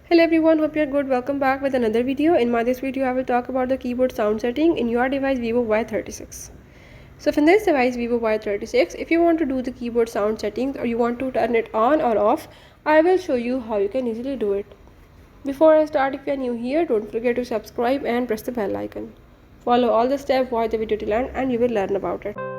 Hello everyone, hope you're good. Welcome back with another video. In this video I will talk about the keyboard sound setting in your device VIVO Y36. So in this device VIVO Y36, if you want to do the keyboard sound settings or you want to turn it on or off, I will show you how you can easily do it. Before I start, if you are new here, don't forget to subscribe and press the bell icon. Follow all the steps, watch the video till end and you will learn about it.